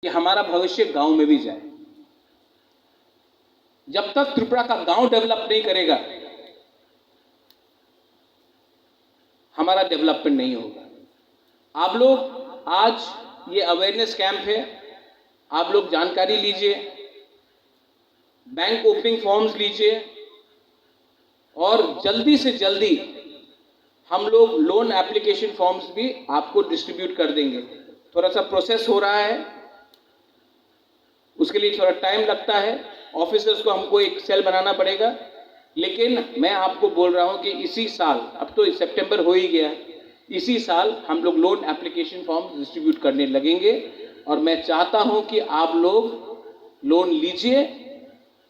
कि हमारा भविष्य गांव में भी जाए। जब तक त्रिपुरा का गांव डेवलप नहीं करेगा, हमारा डेवलपमेंट नहीं होगा। आप लोग आज ये अवेयरनेस कैंप है, आप लोग जानकारी लीजिए, बैंक ओपनिंग फॉर्म्स लीजिए और जल्दी से जल्दी हम लोग लोन एप्लीकेशन फॉर्म्स भी आपको डिस्ट्रीब्यूट कर देंगे। थोड़ा सा प्रोसेस हो रहा है, उसके लिए थोड़ा टाइम लगता है, ऑफिसर्स को हमको एक सेल बनाना पड़ेगा, लेकिन मैं आपको बोल रहा हूं कि इसी साल, अब तो सितंबर हो ही गया, इसी साल हम लोग लोन एप्लीकेशन फॉर्म डिस्ट्रीब्यूट करने लगेंगे। और मैं चाहता हूं कि आप लोग लोन लीजिए,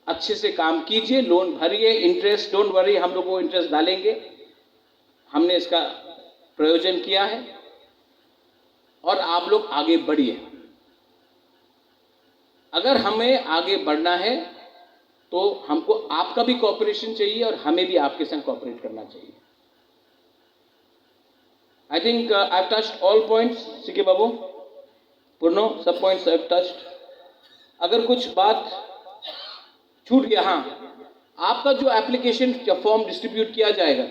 अच्छे से काम कीजिए, लोन भरिए, इंटरेस्ट डोंट वरी, हम लोग वो इंटरेस्ट डालेंगे। हमने इसका प्रयोजन किया है और आप लोग आगे बढ़िए। अगर हमें आगे बढ़ना है तो हमको आपका भी कोऑपरेशन चाहिए और हमें भी आपके संग कोऑपरेट करना चाहिए। I think I have touched all points. CK Babu, Purno, सब पॉइंट्स आई हैव टच्ड। अगर कुछ बात छूट गया, हाँ, आपका जो एप्लीकेशन फॉर्म डिस्ट्रीब्यूट किया जाएगा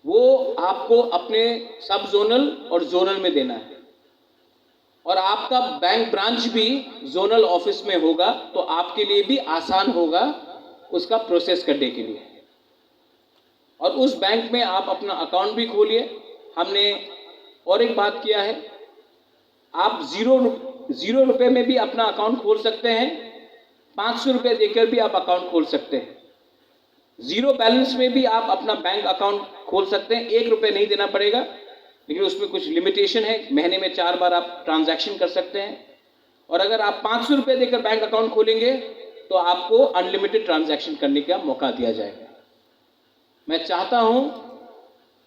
वो आपको अपने सब जोनल और जोनल में देना है, और आपका बैंक ब्रांच भी जोनल ऑफिस में होगा, तो आपके लिए भी आसान होगा उसका प्रोसेस करने के लिए। और उस बैंक में आप अपना अकाउंट भी खोलिए। हमने और एक बात किया है, आप जीरो रुपए में भी अपना अकाउंट खोल सकते हैं, 500 रुपये देकर भी आप अकाउंट खोल सकते हैं। जीरो बैलेंस में भी आप अपना बैंक अकाउंट खोल सकते हैं, 1 रुपये नहीं देना पड़ेगा, लेकिन उसमें कुछ लिमिटेशन है, महीने में 4 बार आप ट्रांजैक्शन कर सकते हैं। और अगर आप 500 रुपये देकर बैंक अकाउंट खोलेंगे तो आपको अनलिमिटेड ट्रांजैक्शन करने का मौका दिया जाएगा। मैं चाहता हूं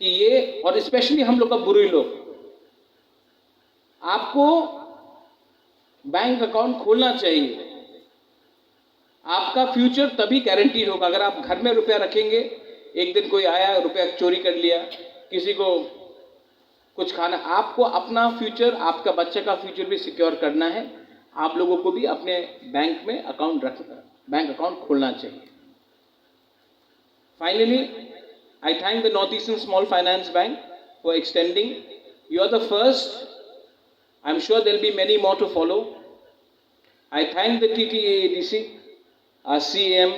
कि ये, और स्पेशली हम लोग का बुरी लोग, आपको बैंक अकाउंट खोलना चाहिए। आपका फ्यूचर तभी गारंटीड होगा। अगर आप घर में रुपया रखेंगे, एक दिन कोई आया, रुपया चोरी कर लिया, किसी को कुछ खाना, आपको अपना फ्यूचर, आपका बच्चे का फ्यूचर भी सिक्योर करना है। आप लोगों को भी अपने बैंक में बैंक अकाउंट खोलना चाहिए। Finally, I thank the North Eastern Small Finance Bank for extending. You are the first, I am sure there will be many more to follow. I thank the TTAADC, our CM,